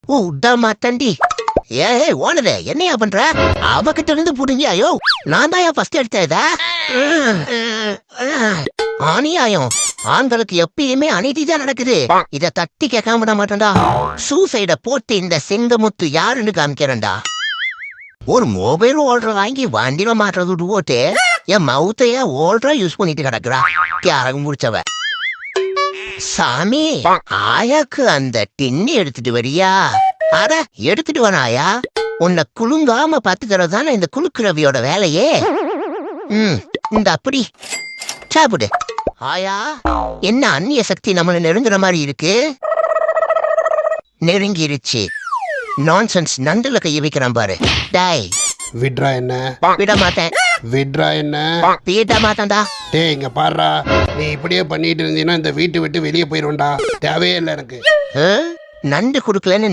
விட மாட்டேன்டி. ஏய் ஓனரே, என்னையா பண்ற? அவகிட்ட இருந்து புடுங்க. ஐயோ, நான் தான் ஃபர்ஸ்ட் எடுத்ததா? அநியாயம். ஆண்களுக்கு எப்பயுமே அநீதிதான் நடக்குது. இத தட்டி கேட்காம விட மாட்டேன்டா. சூசைட போட்டு இந்த செங்கமுத்து யாருன்னு காமிக்கிறேன்டா. ஒரு மொபைல் ஓல்டர் வாங்கி வண்டியில மாட்டுறது போட்டு என் மவுத்தைய ஓல்டரா யூஸ் பண்ணிட்டு கிடக்குறா. யாரும் முடிச்சவ. சாமி, ஆயாக்கு அந்த டின்னி எடுத்துட்டு வரியா? அட எடுத்துட்டு வராயா? உன்னை குலுங்காம பாத்துக்கிறதான இந்த குலுக்குறவியோட வேலையே. இந்த அப்படி சாப்பிடு. ஆயா, என்ன அந்நிய சக்தி நம்மள நெருங்குற மாதிரி இருக்கு? நெருங்கிருச்சு. நான்சென்ஸ். நண்டுல கைய வைக்கிறான் பாரு. டாய் விட்ரா என்ன? விட மாட்டேன். விட்ரா என்ன? விட மாட்டேன்டா. டேய் இங்க பாடுறா, நீ இப்படியே பண்ணிட்டு இருந்தீங்கன்னா இந்த வீட்டை விட்டு வெளியே போயிடுவேன்டா. தேவையே இல்லை எனக்கு. நண்டு குடுக்கலன்னு